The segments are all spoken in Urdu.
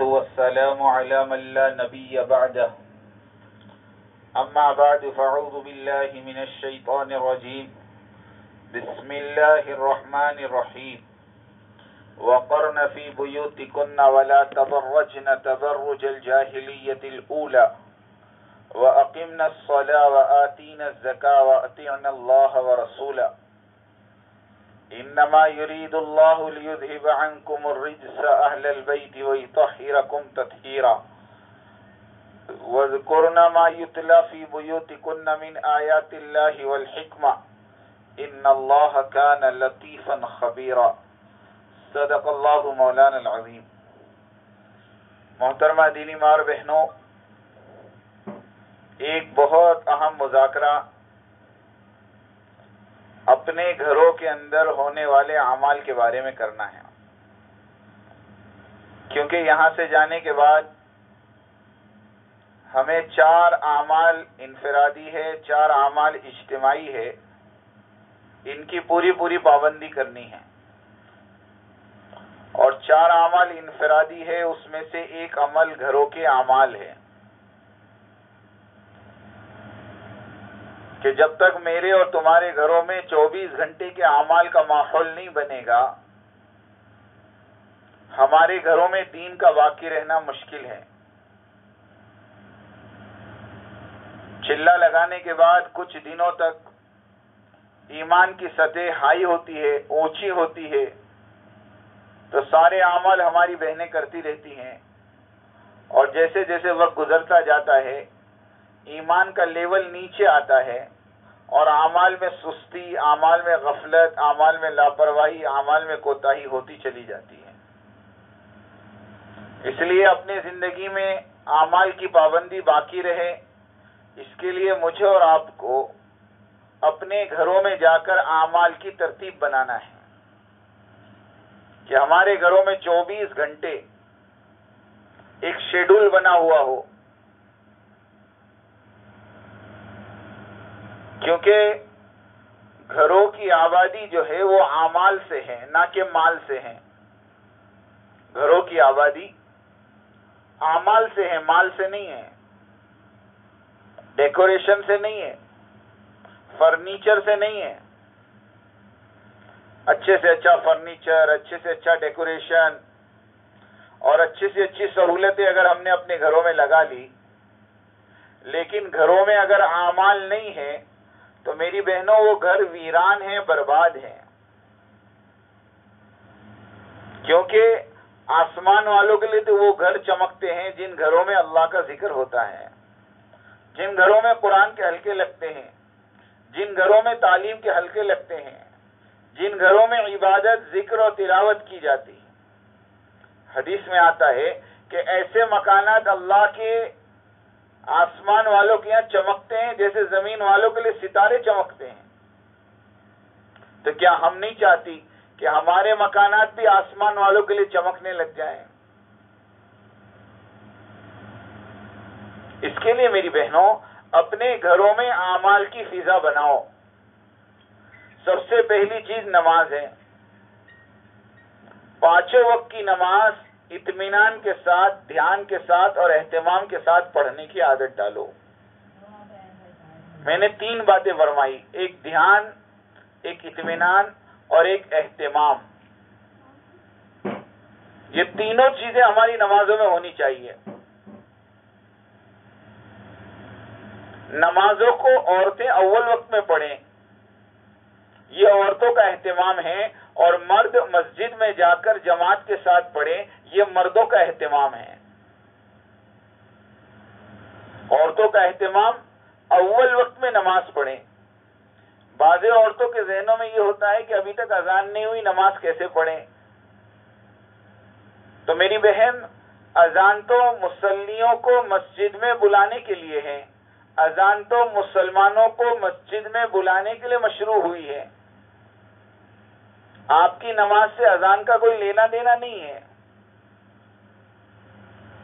والسلام على من لا نبي بعده أما بعد فأعوذ بالله من الشيطان الرجيم بسم الله الرحمن الرحيم وقرن في بيوتكن ولا تبرجن تبرج الجاهلية الأولى وأقمنا الصلاة وآتينا الزكاة وأطيعنا الله ورسوله انما يريد الله ليذهب عنكم الرجس اهل البيت ويطهركم تطهيرا واذكرن ما يتلى في بيوتكن من آيات الله والحكمة ان الله كان لطيفا خبيرا صدق اللہ مولانا العظیم۔ محترمہ دینی ماں اور بہنوں، ایک بہت اہم مذاکرہ اپنے گھروں کے اندر ہونے والے اعمال کے بارے میں کرنا ہے، کیونکہ یہاں سے جانے کے بعد ہمیں 4 اعمال انفرادی ہے، 4 اعمال اجتماعی ہے، ان کی پوری پابندی کرنی ہے، اور 4 اعمال انفرادی ہے، اس میں سے ایک عمل گھروں کے اعمال ہے کہ جب تک میرے اور تمہارے گھروں میں 24 گھنٹے کے اعمال کا ماحول نہیں بنے گا، ہمارے گھروں میں دین کا باقی رہنا مشکل ہے۔ چلہ لگانے کے بعد کچھ دنوں تک ایمان کی سطح ہائی ہوتی ہے، اونچی ہوتی ہے، تو سارے اعمال ہماری بہنیں کرتی رہتی ہیں، اور جیسے جیسے وقت گزرتا جاتا ہے ایمان کا لیول نیچے آتا ہے، اور اعمال میں سستی، اعمال میں غفلت، اعمال میں لاپرواہی، اعمال میں کوتاہی ہوتی چلی جاتی ہے۔ اس لیے اپنی زندگی میں اعمال کی پابندی باقی رہے، اس کے لیے مجھے اور آپ کو اپنے گھروں میں جا کر اعمال کی ترتیب بنانا ہے کہ ہمارے گھروں میں 24 گھنٹے ایک شیڈول بنا ہوا ہو، کیونکہ گھروں کی آبادی جو ہے وہ اعمال سے ہے، نہ کہ مال سے ہے۔ گھروں کی آبادی اعمال سے ہے، مال سے نہیں ہے، ڈیکوریشن سے نہیں ہے، فرنیچر سے نہیں ہے۔ اچھے سے اچھا فرنیچر، اچھے سے اچھا ڈیکوریشن اور اچھی سے اچھی سہولتیں اگر ہم نے اپنے گھروں میں لگا لی، لیکن گھروں میں اگر اعمال نہیں ہے تو میری بہنوں وہ گھر ویران ہیں، برباد ہیں۔ کیونکہ آسمان والوں کے لیے تو وہ گھر چمکتے ہیں جن گھروں میں اللہ کا ذکر ہوتا ہے، جن گھروں میں قرآن کے حلقے لگتے ہیں، جن گھروں میں تعلیم کے حلقے لگتے ہیں، جن گھروں میں عبادت، ذکر اور تلاوت کی جاتی ہے۔ حدیث میں آتا ہے کہ ایسے مکانات اللہ کے آسمان والوں کے یہاں چمکتے ہیں جیسے زمین والوں کے لیے ستارے چمکتے ہیں۔ تو کیا ہم نہیں چاہتی کہ ہمارے مکانات بھی آسمان والوں کے لیے چمکنے لگ جائیں؟ اس کے لیے میری بہنوں اپنے گھروں میں اعمال کی فضا بناؤ۔ سب سے پہلی چیز نماز ہے۔ 5 وقت کی نماز اطمینان کے ساتھ، دھیان کے ساتھ اور اہتمام کے ساتھ پڑھنے کی عادت ڈالو۔ میں نے 3 باتیں فرمائی، ایک دھیان، ایک اطمینان اور ایک اہتمام۔ یہ تینوں چیزیں ہماری نمازوں میں ہونی چاہیے۔ نمازوں کو عورتیں اول وقت میں پڑھیں، یہ عورتوں کا اہتمام ہے، اور مرد مسجد میں جا کر جماعت کے ساتھ پڑھیں، یہ مردوں کا اہتمام ہے۔ عورتوں کا اہتمام اول وقت میں نماز پڑھیں۔ بعض عورتوں کے ذہنوں میں یہ ہوتا ہے کہ ابھی تک اذان نہیں ہوئی، نماز کیسے پڑھیں؟ تو میری بہن، اذان تو مصلیوں کو مسجد میں بلانے کے لیے ہے، اذان تو مسلمانوں کو مسجد میں بلانے کے لیے مشروع ہوئی ہے۔ آپ کی نماز سے اذان کا کوئی لینا دینا نہیں ہے،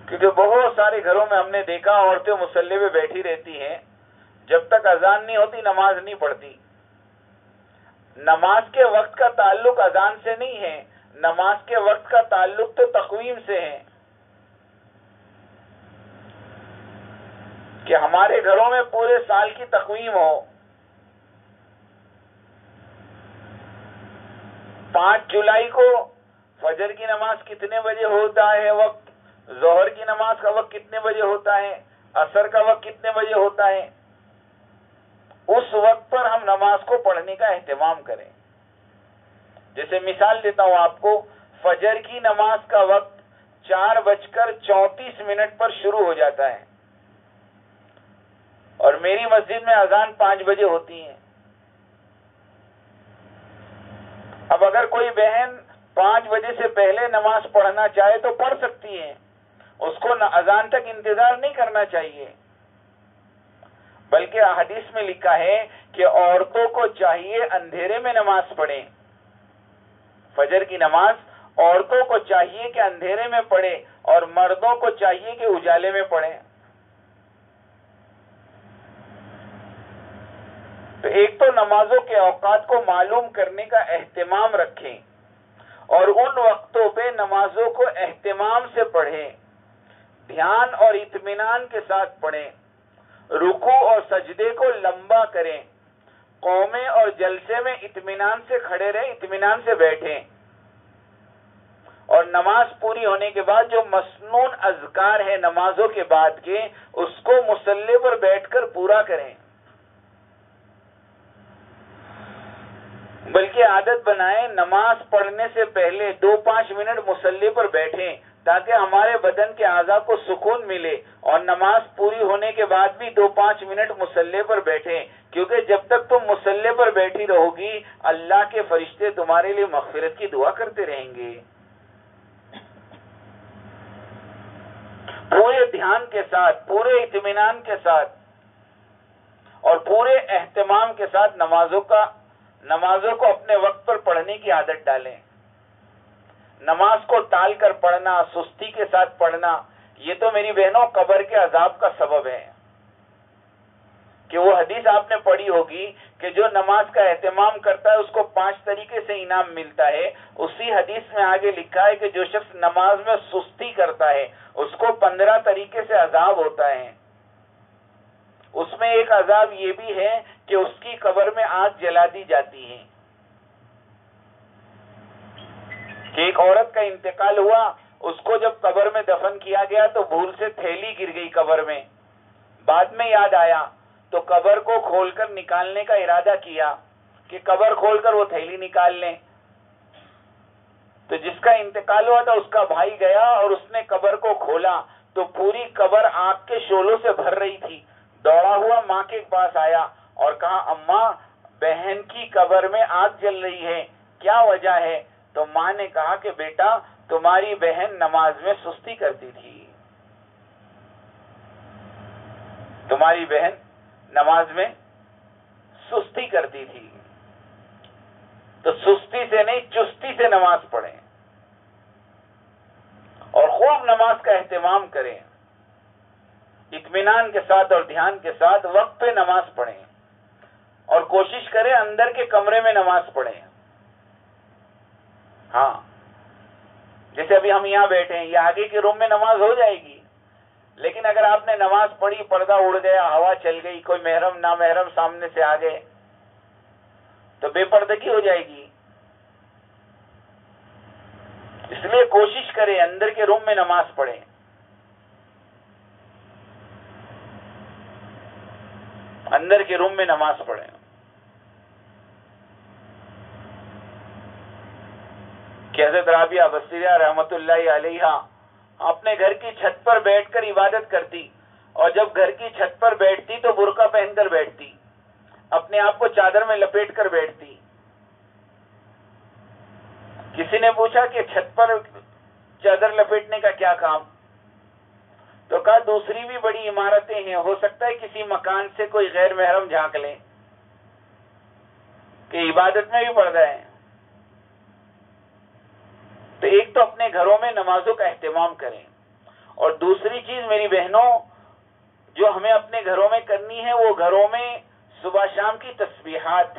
کیونکہ بہت سارے گھروں میں ہم نے دیکھا عورتیں مصلی پہ بیٹھی رہتی ہیں، جب تک اذان نہیں ہوتی نماز نہیں پڑھتی۔ نماز کے وقت کا تعلق اذان سے نہیں ہے، نماز کے وقت کا تعلق تو تقویم سے ہے۔ کہ ہمارے گھروں میں پورے سال کی تقویم ہو. 5 جولائی کو فجر کی نماز کتنے بجے ہوتا ہے وقت، ظہر کی نماز کا وقت کتنے بجے ہوتا ہے، عصر کا وقت کتنے بجے ہوتا ہے، اس وقت پر ہم نماز کو پڑھنے کا اہتمام کریں. جیسے مثال دیتا ہوں آپ کو، فجر کی نماز کا وقت 4:34 پر شروع ہو جاتا ہے اور میری مسجد میں اذان 5 بجے ہوتی ہے. اب اگر کوئی بہن 5 بجے سے پہلے نماز پڑھنا چاہے تو پڑھ سکتی ہے، اس کو اذان تک انتظار نہیں کرنا چاہیے. بلکہ حدیث میں لکھا ہے کہ عورتوں کو چاہیے اندھیرے میں نماز پڑھیں. فجر کی نماز عورتوں کو چاہیے کہ اندھیرے میں پڑھے اور مردوں کو چاہیے کہ اجالے میں پڑھیں. تو ایک تو نمازوں کے اوقات کو معلوم کرنے کا اہتمام رکھیں اور ان وقتوں پہ نمازوں کو اہتمام سے پڑھیں، دھیان اور اطمینان کے ساتھ پڑھیں، رکوع اور سجدے کو لمبا کریں، قومیں اور جلسے میں اطمینان سے کھڑے رہیں، اطمینان سے بیٹھیں، اور نماز پوری ہونے کے بعد جو مسنون اذکار ہے نمازوں کے بعد کے، اس کو مصلی پر بیٹھ کر پورا کریں. بلکہ عادت بنائیں نماز پڑھنے سے پہلے 2-5 منٹ مصلی پر بیٹھیں تاکہ ہمارے بدن کے اعضاء کو سکون ملے، اور نماز پوری ہونے کے بعد بھی 2-5 منٹ مصلی پر بیٹھیں، کیونکہ جب تک تم مصلی پر بیٹھی رہو گی اللہ کے فرشتے تمہارے لیے مغفرت کی دعا کرتے رہیں گے. پورے دھیان کے ساتھ، پورے اطمینان کے ساتھ اور پورے اہتمام کے ساتھ نمازوں کو اپنے وقت پر پڑھنے کی عادت ڈالیں. نماز کو ٹال کر پڑھنا، سستی کے ساتھ پڑھنا، یہ تو میری بہنوں قبر کے عذاب کا سبب ہے. کہ وہ حدیث آپ نے پڑھی ہوگی کہ جو نماز کا اہتمام کرتا ہے اس کو 5 طریقے سے انعام ملتا ہے. اسی حدیث میں آگے لکھا ہے کہ جو شخص نماز میں سستی کرتا ہے اس کو 15 طریقے سے عذاب ہوتا ہے. اس میں ایک عذاب یہ بھی ہے کہ اس کی قبر میں آگ جلا دی جاتی ہے. کہ ایک عورت کا انتقال ہوا، اس کو جب قبر میں دفن کیا گیا تو بھول سے تھیلی گر گئی قبر میں. بعد میں یاد آیا تو قبر کو کھول کر نکالنے کا ارادہ کیا کہ قبر کھول کر وہ تھیلی نکال لیں. تو جس کا انتقال ہوا تھا اس کا بھائی گیا اور اس نے قبر کو کھولا تو پوری قبر آگ کے شعلوں سے بھر رہی تھی. دوڑا ہوا ماں کے پاس آیا اور کہا اماں بہن کی قبر میں آگ جل رہی ہے، کیا وجہ ہے؟ تو ماں نے کہا کہ بیٹا تمہاری بہن نماز میں سستی کرتی تھی. تمہاری بہن نماز میں سستی کرتی تھی. تو سستی سے نہیں چستی سے نماز پڑھیں اور خوب نماز کا اہتمام کریں، اطمینان کے ساتھ اور دھیان کے ساتھ وقت پہ نماز پڑھیں اور کوشش کریں اندر کے کمرے میں نماز پڑھیں. ہاں جیسے ابھی ہم یہاں بیٹھے ہیں، یہ آگے کے روم میں نماز ہو جائے گی، لیکن اگر آپ نے نماز پڑھی، پردہ اڑ گیا، ہوا چل گئی، کوئی محرم نامحرم سامنے سے آ گئے تو بے پردگی ہو جائے گی. اس لیے کوشش کریں اندر کے روم میں نماز پڑھیں. اندر کے روم میں نماز پڑھیں. کہ حضرت رابعہ بصریہ رحمت اللہ علیہا اپنے گھر کی چھت پر بیٹھ کر عبادت کرتی، اور جب گھر کی چھت پر بیٹھتی تو برقع پہن کر بیٹھتی، اپنے آپ کو چادر میں لپیٹ کر بیٹھتی. کسی نے پوچھا کہ چھت پر چادر لپیٹنے کا کیا کام؟ تو کہا دوسری بھی بڑی عمارتیں ہیں، ہو سکتا ہے کسی مکان سے کوئی غیر محرم جھانک لیں کہ عبادت میں بھی پڑھتا ہے. تو ایک تو اپنے گھروں میں نمازوں کا اہتمام کریں، اور دوسری چیز میری بہنوں جو ہمیں اپنے گھروں میں کرنی ہے وہ گھروں میں صبح شام کی تسبیحات.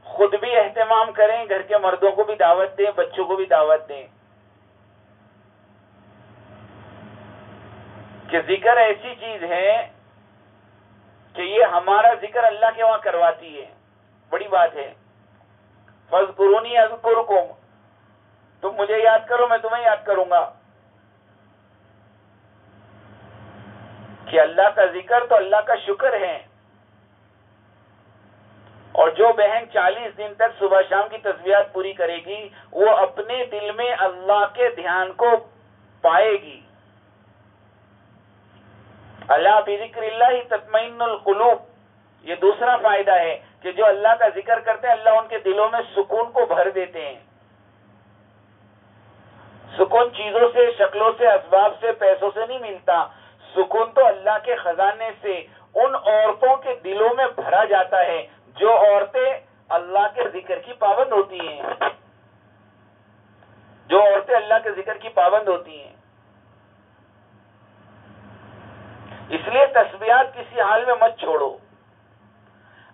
خود بھی اہتمام کریں، گھر کے مردوں کو بھی دعوت دیں، بچوں کو بھی دعوت دیں. کہ ذکر ایسی چیز ہے کہ یہ ہمارا ذکر اللہ کے وہاں کرواتی ہے، بڑی بات ہے. فاذکرونی اذکرکم، تم مجھے یاد کرو میں تمہیں یاد کروں گا. کہ اللہ کا ذکر تو اللہ کا شکر ہے. اور جو بہن 40 دن تک صبح شام کی تسبیحات پوری کرے گی وہ اپنے دل میں اللہ کے دھیان کو پائے گی. اللہ بذکر اللہ تطمئن القلوب، یہ دوسرا فائدہ ہے کہ جو اللہ کا ذکر کرتے ہیں اللہ ان کے دلوں میں سکون کو بھر دیتے ہیں. سکون چیزوں سے، شکلوں سے، اسباب سے، پیسوں سے نہیں ملتا. سکون تو اللہ کے خزانے سے ان عورتوں کے دلوں میں بھرا جاتا ہے جو عورتیں اللہ کے ذکر کی پابند ہوتی ہیں. جو عورتیں اللہ کے ذکر کی پابند ہوتی ہیں. اس لیے تسبیحات کسی حال میں مت چھوڑو.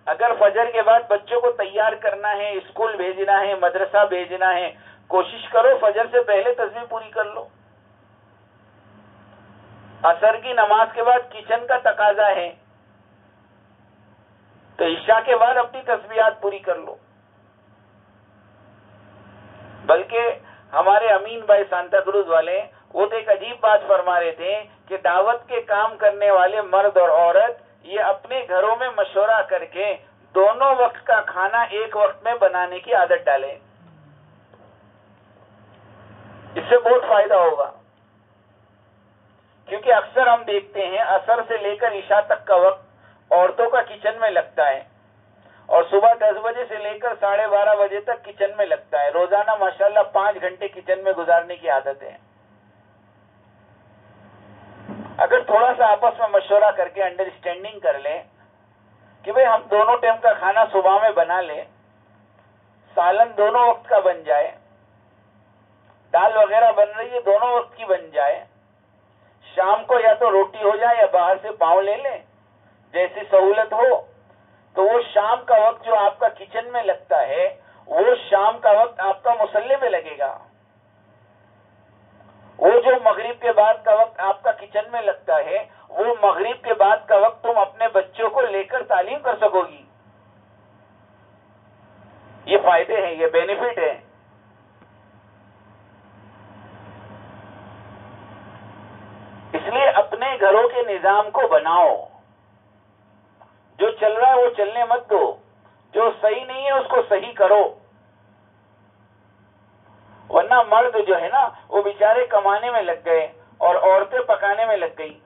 اگر فجر کے بعد بچوں کو تیار کرنا ہے، اسکول بھیجنا ہے، مدرسہ بھیجنا ہے، کوشش کرو فجر سے پہلے تسبیح پوری کر لو. عصر کی نماز کے بعد کچن کا تقاضا ہے تو عشاء کے بعد اپنی تسبیحات پوری کر لو. بلکہ ہمارے امین بھائی سانتا کروز والے وہ تو ایک عجیب بات فرما رہے تھے کہ دعوت کے کام کرنے والے مرد اور عورت یہ اپنے گھروں میں مشورہ کر کے دونوں وقت کا کھانا ایک وقت میں بنانے کی عادت ڈالیں. اس سے بہت فائدہ ہوگا. کیونکہ اکثر ہم دیکھتے ہیں عصر سے لے کر عشاء تک کا وقت عورتوں کا کچن میں لگتا ہے اور صبح 10 بجے سے لے کر 12:30 بجے تک کچن میں لگتا ہے. روزانہ ماشاءاللہ 5 گھنٹے کچن میں گزارنے کی عادت ہے. اگر تھوڑا سا آپس میں مشورہ کر کے انڈرسٹینڈنگ کر لیں کہ بھئی ہم دونوں ٹائم کا کھانا صبح میں بنا لیں، سالن دونوں وقت کا بن جائے، دال وغیرہ بن رہی ہے دونوں وقت کی بن جائے، شام کو یا تو روٹی ہو جائے یا باہر سے پاؤ لے لیں، جیسی سہولت ہو، تو وہ شام کا وقت جو آپ کا کچن میں لگتا ہے وہ شام کا وقت آپ کا مصلی میں لگے گا. وہ جو مغرب کے بعد کا وقت آپ کا کچن میں لگتا ہے وہ مغرب کے بعد کا وقت تم اپنے بچوں کو لے کر تعلیم کر سکو گی. یہ فائدے ہیں، یہ بینیفٹ ہے. اس لیے اپنے گھروں کے نظام کو بناؤ. جو چل رہا ہے وہ چلنے مت دو، جو صحیح نہیں ہے اس کو صحیح کرو. ورنہ مرد جو ہے نا وہ بیچارے کمانے میں لگ گئے اور عورتیں پکانے میں لگ گئی.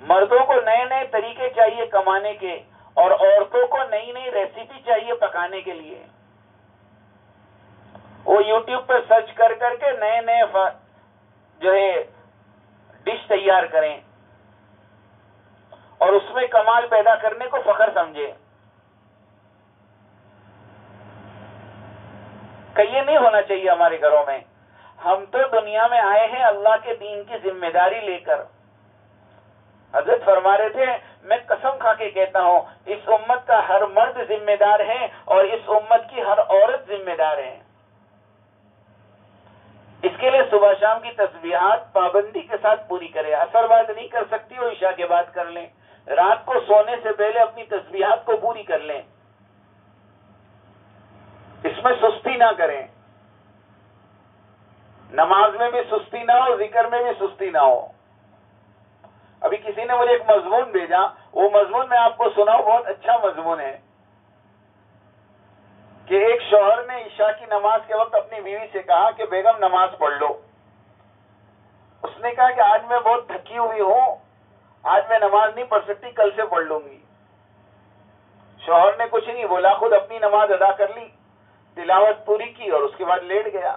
مردوں کو نئے نئے طریقے چاہیے کمانے کے اور عورتوں کو نئی نئی ریسیپی چاہیے پکانے کے لیے. وہ یوٹیوب پہ سرچ کر کر کے نئے نئے جو ہے ڈش تیار کریں اور اس میں کمال پیدا کرنے کو فخر سمجھے. کہ یہ نہیں ہونا چاہیے ہمارے گھروں میں. ہم تو دنیا میں آئے ہیں اللہ کے دین کی ذمہ داری لے کر. حضرت فرما رہے تھے میں قسم کھا کے کہتا ہوں اس امت کا ہر مرد ذمہ دار ہے اور اس امت کی ہر عورت ذمہ دار ہے. اس کے لیے صبح شام کی تسبیحات پابندی کے ساتھ پوری کرے. عصر بعد نہیں کر سکتی ہو عشاء کے بعد کر لیں. رات کو سونے سے پہلے اپنی تسبیحات کو پوری کر لیں. اس میں سستی نہ کریں. نماز میں بھی سستی نہ ہو، ذکر میں بھی سستی نہ ہو. ابھی کسی نے مجھے ایک مضمون بھیجا، وہ مضمون میں آپ کو سناؤں، بہت اچھا مضمون ہے کہ ایک شوہر نے عشاء کی نماز کے وقت اپنی بیوی سے کہا کہ بیگم نماز پڑھ لو. اس نے کہا کہ آج میں بہت تھکی ہوئی ہوں، آج میں نماز نہیں پڑھ سکتی، کل سے پڑھ لوں گی. شوہر نے کچھ نہیں بولا، خود اپنی نماز ادا کر لی، تلاوت پوری کی اور اس کے بعد لیٹ گیا.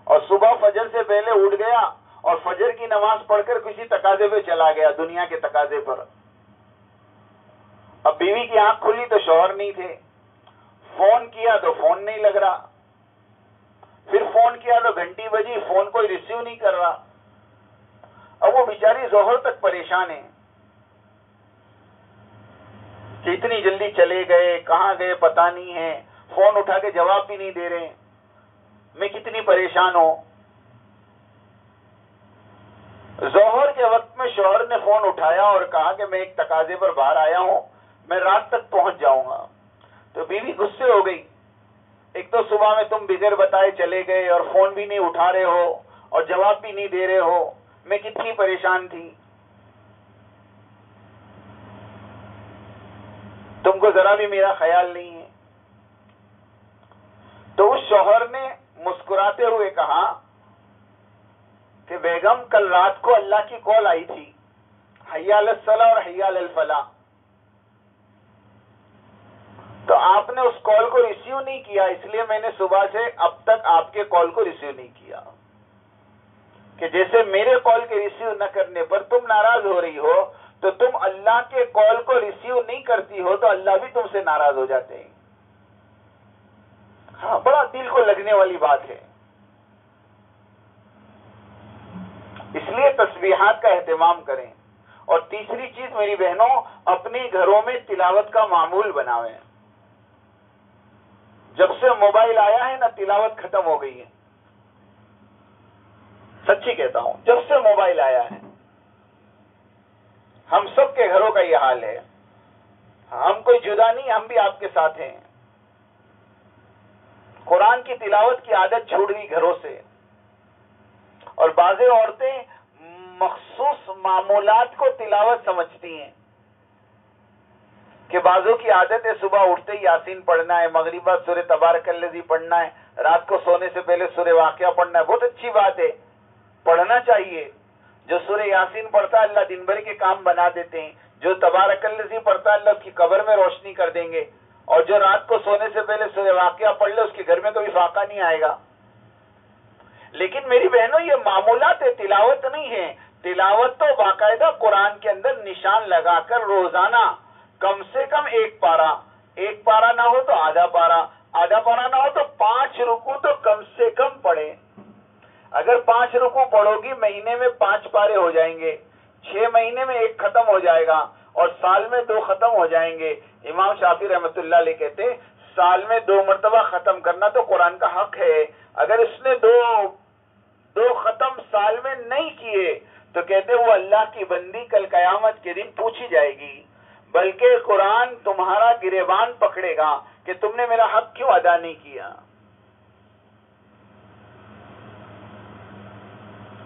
اور صبح فجر سے پہلے اٹھ گیا اور فجر کی نماز پڑھ کر کسی تقاضے پہ چلا گیا، دنیا کے تقاضے پر. اب بیوی کی آنکھ کھلی تو شوہر نہیں تھے. فون کیا تو فون نہیں لگ رہا، پھر فون کیا تو گھنٹی بجی، فون کوئی ریسیو نہیں کر رہا. اب وہ بیچاری ظہر تک پریشان ہے کہ اتنی جلدی چلے گئے، کہاں گئے پتہ نہیں ہے، فون اٹھا کے جواب بھی نہیں دے رہے، میں کتنی پریشان ہوں. ظہر کے وقت میں شوہر نے فون اٹھایا اور کہا کہ میں ایک تقاضے پر باہر آیا ہوں، میں رات تک پہنچ جاؤں گا. تو بیوی غصے ہو گئی. ایک تو صبح میں تم بغیر بتائے چلے گئے اور فون بھی نہیں اٹھا رہے ہو اور جواب بھی نہیں دے رہے ہو، میں کتنی پریشان تھی. تم کو ذرا بھی میرا خیال نہیں ہے. تو اس شوہر نے مسکراتے ہوئے کہا کہ بیگم کل رات کو اللہ کی کال آئی تھی، حی علی الصلاۃ اور حی علی الفلاح، تو آپ نے اس کال کو ریسیو نہیں کیا، اس لیے میں نے صبح سے اب تک آپ کے کال کو ریسیو نہیں کیا. کہ جیسے میرے کال کے ریسیو نہ کرنے پر تم ناراض ہو رہی ہو، تو تم اللہ کے کال کو ریسیو نہیں کرتی ہو تو اللہ بھی تم سے ناراض ہو جاتے ہیں. ہاں، بڑا دل کو لگنے والی بات ہے. اس لیے تسبیحات کا اہتمام کریں. اور تیسری چیز میری بہنوں، اپنے گھروں میں تلاوت کا معمول بناویں. جب سے موبائل آیا ہے نا، تلاوت ختم ہو گئی ہے. سچی کہتا ہوں، جب سے موبائل آیا ہے ہم سب کے گھروں کا یہ حال ہے. ہم کوئی جدا نہیں، ہم بھی آپ کے ساتھ ہیں. قرآن کی تلاوت کی عادت چھوٹ گئی گھروں سے. اور بعض عورتیں مخصوص معمولات کو تلاوت سمجھتی ہیں کہ بعضوں کی عادت ہے صبح اٹھتے ہی یاسین پڑھنا ہے، مغربہ سورہ تبارک الذی پڑھنا ہے، رات کو سونے سے پہلے سورہ واقعہ پڑھنا ہے. بہت اچھی بات ہے، پڑھنا چاہیے. جو سورہ یاسین پڑھتا ہے اللہ دن بھر کے کام بنا دیتے ہیں. جو تبارک الذی پڑھتا ہے اللہ اس کی قبر میں روشنی کر دیں گے. اور جو رات کو سونے سے پہلے سورہ واقعہ پڑھ لے اس کے گھر میں کبھی فاقہ نہیں آئے گا. لیکن میری بہنوں یہ معمولات ہے، تلاوت نہیں ہے. تلاوت تو باقاعدہ قرآن کے اندر نشان لگا کر روزانہ کم سے کم ایک پارا نہ ہو تو آدھا پارا نہ ہو تو 5 رکوع تو کم سے کم پڑھیں. اگر 5 رکوع پڑھو گی مہینے میں 5 پارے ہو جائیں گے، 6 مہینے میں 1 ختم ہو جائے گا اور سال میں 2 ختم ہو جائیں گے. امام شافعی رحمۃ اللہ علیہ کہتے ہیں سال میں 2 مرتبہ ختم کرنا تو قرآن کا حق ہے. اگر اس نے دو ختم سال میں نہیں کیے تو کہتے وہ اللہ کی بندی کل قیامت کے دن پوچھی جائے گی، بلکہ قرآن تمہارا گریبان پکڑے گا کہ تم نے میرا حق کیوں ادا نہیں کیا.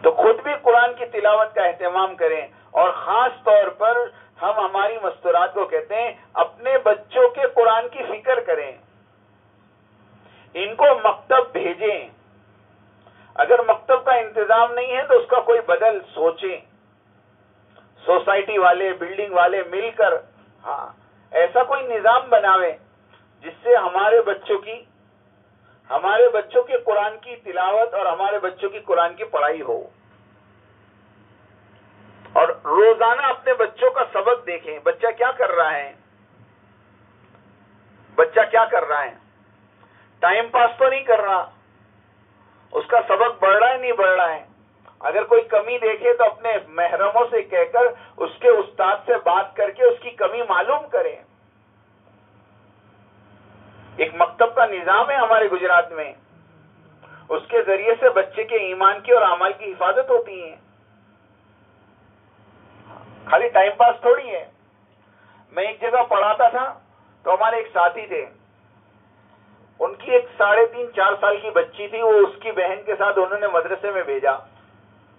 تو خود بھی قرآن کی تلاوت کا اہتمام کریں. اور خاص طور پر ہم ہماری مستورات کو کہتے ہیں اپنے بچوں کے قرآن کی فکر کریں، ان کو مکتب بھیجیں. اگر مکتب کا انتظام نہیں ہے تو اس کا کوئی بدل سوچیں. سوسائٹی والے، بلڈنگ والے مل کر ایسا کوئی نظام بناویں جس سے ہمارے بچوں کی قرآن کی تلاوت اور ہمارے بچوں کی قرآن کی پڑھائی ہو. اور روزانہ اپنے بچوں کا سبق دیکھیں، بچہ کیا کر رہا ہے. ٹائم پاس تو نہیں کر رہا، اس کا سبق بڑھ رہا ہے نہیں بڑھ رہا ہے. اگر کوئی کمی دیکھے تو اپنے محرموں سے کہہ کر اس کے استاد سے بات کر کے اس کی کمی معلوم کریں. ایک مکتب کا نظام ہے ہمارے گجرات میں، اس کے ذریعے سے بچے کے ایمان کی اور اعمال کی حفاظت ہوتی ہے. خالی ٹائم پاس تھوڑی ہے. میں ایک جگہ پڑھاتا تھا تو ہمارے ایک ساتھی تھے، ان کی ایک 3.5-4 سال کی بچی تھی. وہ اس کی بہن کے ساتھ انہوں نے مدرسے میں بھیجا.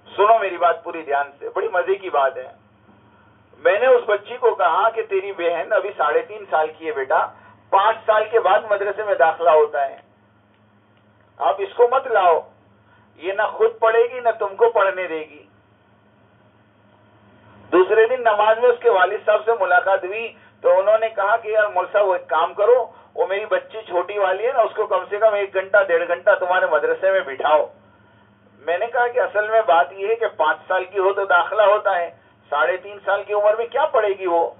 سنو میری بات پوری دھیان سے، بڑی مزے کی بات ہے. میں نے اس بچی کو کہا کہ تیری بہن ابھی 3.5 سال کی ہے بیٹا، 5 سال کے بعد مدرسے میں داخلہ ہوتا ہے، آپ اس کو مت لاؤ، یہ نہ خود پڑھے گی نہ تم کو پڑھنے دے گی. دوسرے دن نماز میں اس کے والد صاحب سے ملاقات ہوئی تو انہوں نے کہا کہ یار مول صاحب وہ ایک کام کرو، وہ میری بچی چھوٹی والی ہے نا، اس کو کم سے کم 1 گھنٹہ 1.5 گھنٹہ تمہارے مدرسے میں بٹھاؤ. میں نے کہا کہ اصل میں بات یہ ہے کہ 5 سال کی ہو تو داخلہ ہوتا ہے، 3.5 سال کی عمر میں کیا پڑھے گی وہ.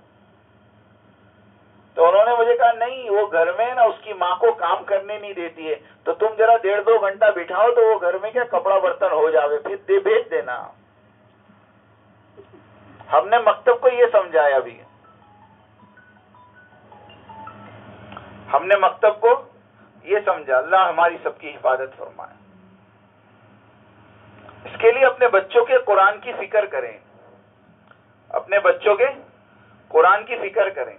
تو انہوں نے مجھے کہا نہیں، وہ گھر میں نا اس کی ماں کو کام کرنے نہیں دیتی ہے، تو تم ذرا 1.5-2 گھنٹہ بٹھاؤ تو وہ گھر میں کیا کپڑا برتن ہو جاوے، پھر بھیج دینا. ہم نے مکتب کو یہ سمجھایا بھی، ہم نے مکتب کو یہ سمجھا. اللہ ہماری سب کی حفاظت فرمائے. اس کے لیے اپنے بچوں کے قرآن کی فکر کریں. اپنے بچوں کے قرآن کی فکر کریں.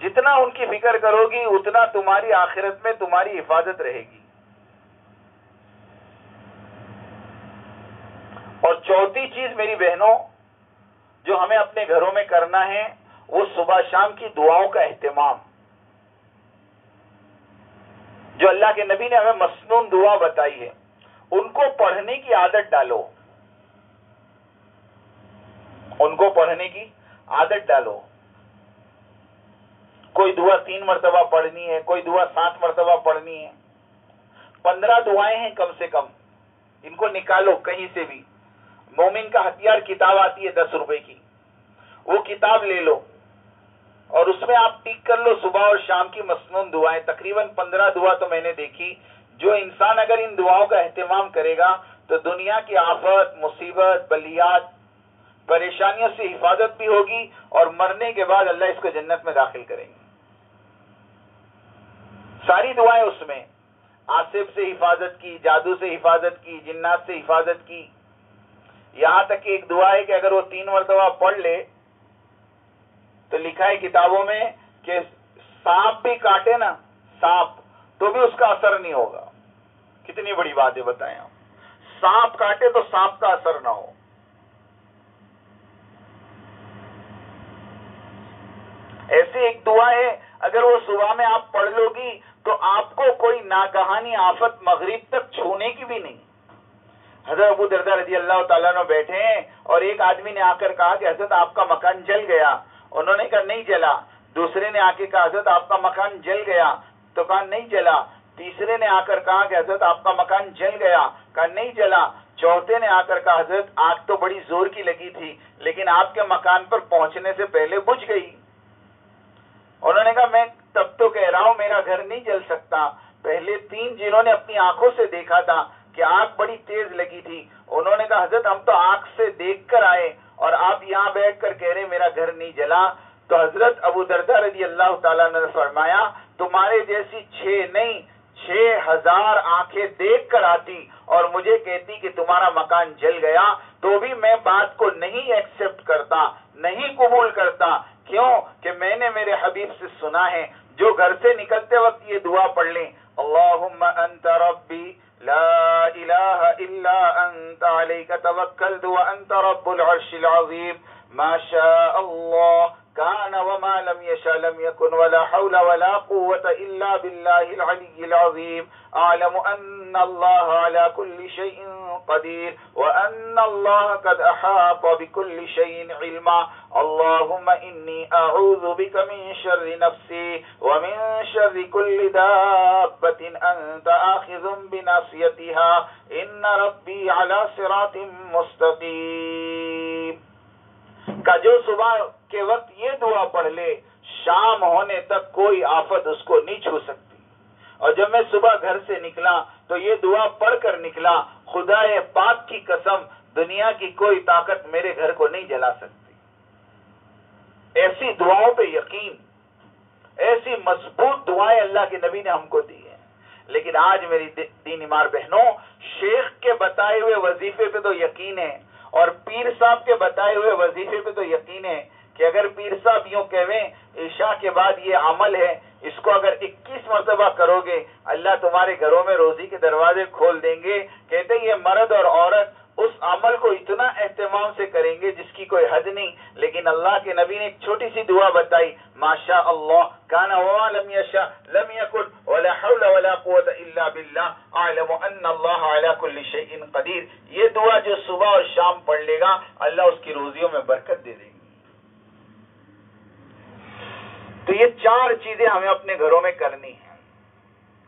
جتنا ان کی فکر کرو گی اتنا تمہاری آخرت میں تمہاری حفاظت رہے گی. اور چوتھی چیز میری بہنوں جو ہمیں اپنے گھروں میں کرنا ہے وہ صبح شام کی دعاؤں کا اہتمام. جو اللہ کے نبی نے ہمیں مسنون دعا بتائی ہے ان کو پڑھنے کی عادت ڈالو. ان کو پڑھنے کی عادت ڈالو. کوئی دعا 3 مرتبہ پڑھنی ہے, کوئی دعا 7 مرتبہ پڑھنی ہے. 15 دعائیں ہیں کم سے کم, ان کو نکالو کہیں سے بھی. مومن کا ہتھیار کتاب آتی ہے 10 روپے کی, وہ کتاب لے لو اور اس میں آپ ٹک کر لو صبح اور شام کی مسنون دعائیں. تقریباً 15 دعا تو میں نے دیکھی. جو انسان اگر ان دعاؤں کا اہتمام کرے گا تو دنیا کی آفت, مصیبت, بلیات, پریشانیوں سے حفاظت بھی ہوگی اور مرنے کے بعد اللہ اس کو جنت میں داخل کریں گے. ساری دعائیں اس میں, آصف سے حفاظت کی, جادو سے حفاظت کی, جنات سے حفاظت کی. یہاں تک کہ ایک دعا ہے کہ اگر وہ 3 مرتبہ پڑھ لے تو لکھا ہے کتابوں میں کہ سانپ بھی کاٹے نا, سانپ, تو بھی اس کا اثر نہیں ہوگا. کتنی بڑی بات ہے بتائیں آپ. سانپ کاٹے تو سانپ کا اثر نہ ہو. ایسی ایک دعا ہے اگر وہ صبح میں آپ پڑھ لو گی تو آپ کو کوئی ناگہانی آفت مغرب تک چھونے کی بھی نہیں. حضرت ابو درداء رضی اللہ تعالیٰ عنہ بیٹھے ہیں اور ایک آدمی نے آ کر کہا کہ حضرت آپ کا مکان جل گیا. انہوں نے کہا نہیں جلا. دوسرے نے آ کے کہا حضرت آپ کا مکان جل گیا, تو کہا نہیں جلا. تیسرے نے آ کر کہا کہ حضرت آپ کا مکان جل گیا, کہا نہیں جلا. چوتھے نے آ کر کہا حضرت آگ تو بڑی زور کی لگی تھی لیکن آپ کے مکان پر پہنچنے سے پہلے بجھ گئی. انہوں نے کہا میں تب تو کہہ رہا ہوں میرا گھر نہیں جل سکتا. پہلے 3 جنہوں نے اپنی آنکھوں سے دیکھا تھا کہ آگ بڑی تیز لگی تھی, انہوں نے کہا حضرت ہم تو آنکھ سے دیکھ کر آئے اور آپ یہاں بیٹھ کر کہہ رہے میرا گھر نہیں جلا. تو حضرت ابو درداء رضی اللہ تعالیٰ نے فرمایا تمہارے جیسی 6 نہیں 6000 آنکھیں دیکھ کر آتی اور مجھے کہتی کہ تمہارا مکان جل گیا تو بھی میں بات کو نہیں ایکسپٹ کرتا, نہیں قبول کرتا. کیوں کہ میں نے میرے حبیب سے سنا ہے جو گھر سے نکلتے وقت یہ دعا پڑھ لیں, اللہم انت ربی لا الہ الا انت علیک توکلت وانت رب العرش العظیم ما شاء اللہ كان وما لم يشاء لم يكن ولا حول ولا قوة إلا بالله العلي العظيم أعلم أن الله على كل شيء قدير وأن الله قد أحاط بكل شيء علما اللهم إني أعوذ بك من شر نفسي ومن شر كل دابة أنت آخذ بناصيتها إن ربي على صراط مستقيم. کا جو صبح کے وقت یہ دعا پڑھ لے شام ہونے تک کوئی آفت اس کو نہیں چھو سکتی. اور جب میں صبح گھر سے نکلا تو یہ دعا پڑھ کر نکلا, خدا پاک کی قسم دنیا کی کوئی طاقت میرے گھر کو نہیں جلا سکتی. ایسی دعاؤں پہ یقین, ایسی مضبوط دعائیں اللہ کے نبی نے ہم کو دی ہیں. لیکن آج میری دین ایمان بہنوں شیخ کے بتائے ہوئے وظیفے پہ تو یقین ہے اور پیر صاحب کے بتائے ہوئے وظیفے پہ تو یقین ہے کہ اگر پیر صاحب یوں کہیں عشاء کے بعد یہ عمل ہے اس کو اگر 21 مرتبہ کرو گے اللہ تمہارے گھروں میں روزی کے دروازے کھول دیں گے. کہتے یہ مرد اور عورت اس عمل کو اتنا اہتمام سے کریں گے جس کی کوئی حد نہیں. لیکن اللہ کے نبی نے ایک چھوٹی سی دعا بتائی, ماشاء اللہ کان وما لم یشاء لم یکن ولا حول ولا قوت الا باللہ اعلم ان اللہ علی کل شیء قدیر. یہ دعا جو صبح اور شام پڑھ لے گا اللہ اس کی روزیوں میں برکت دے دے گی. تو یہ 4 چیزیں ہمیں اپنے گھروں میں کرنی ہیں.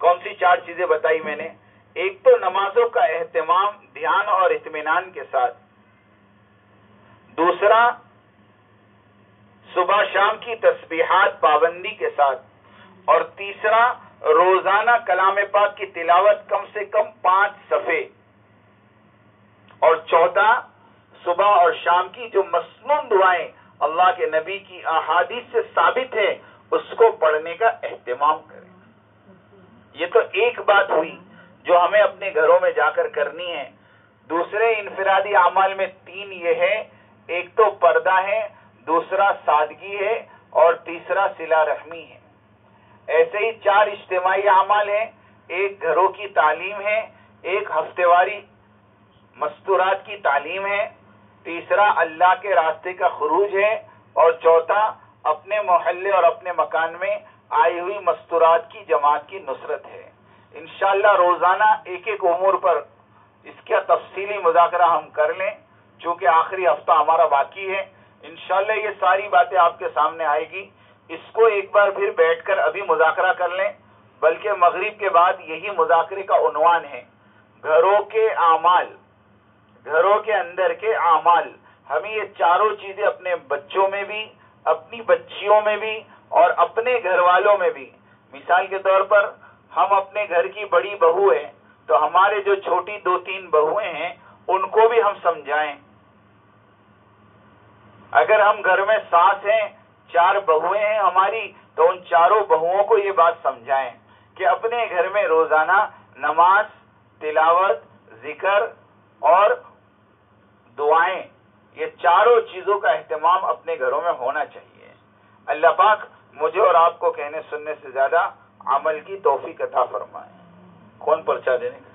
کون سی 4 چیزیں بتائی میں نے؟ ایک تو نمازوں کا اہتمام دھیان اور اطمینان کے ساتھ, دوسرا صبح شام کی تسبیحات پابندی کے ساتھ, اور تیسرا روزانہ کلام پاک کی تلاوت کم سے کم 5 صفحے, اور چوتھا صبح اور شام کی جو مسنون دعائیں اللہ کے نبی کی احادیث سے ثابت ہے اس کو پڑھنے کا اہتمام کریں. یہ تو ایک بات ہوئی جو ہمیں اپنے گھروں میں جا کر کرنی ہے. دوسرے انفرادی اعمال میں 3 یہ ہے ایک تو پردہ ہے، دوسرا سادگی ہے، اور تیسرا صلہ رحمی ہے۔ ایسے ہی 4 اجتماعی اعمال ہیں، ایک گھروں کی تعلیم ہے، ایک ہفتے واری مستورات کی تعلیم ہے، تیسرا اللہ کے راستے کا خروج ہے، اور چوتھا اپنے محلے اور اپنے مکان میں آئی ہوئی مستورات کی جماعت کی نصرت ہے۔ انشاءاللہ روزانہ ایک ایک امور پر اس کا تفصیلی مذاکرہ ہم کر لیں، چونکہ آخری ہفتہ ہمارا باقی ہے۔ انشاءاللہ یہ ساری باتیں آپ کے سامنے آئے گی، اس کو ایک بار پھر بیٹھ کر ابھی مذاکرہ کر لیں، بلکہ مغرب کے بعد یہی مذاکرے کا عنوان ہے، گھروں کے اعمال، گھروں کے اندر کے اعمال۔ ہمیں یہ چاروں چیزیں اپنے بچوں میں بھی، اپنی بچیوں میں بھی، اور اپنے گھر والوں میں بھی۔ مثال کے طور پر ہم اپنے گھر کی بڑی بہو ہیں، تو ہمارے جو چھوٹی 2-3 بہویں ہیں ان کو بھی ہم سمجھائیں۔ اگر ہم گھر میں ساس ہیں، 4 بہویں ہیں ہماری، تو ان چاروں بہوؤں کو یہ بات سمجھائیں کہ اپنے گھر میں روزانہ نماز، تلاوت، ذکر اور دعائیں، یہ چاروں چیزوں کا اہتمام اپنے گھروں میں ہونا چاہیے۔ اللہ پاک مجھے اور آپ کو کہنے سننے سے زیادہ عمل کی توفیق عطا فرمائے۔ کون پرچہ دینے کا؟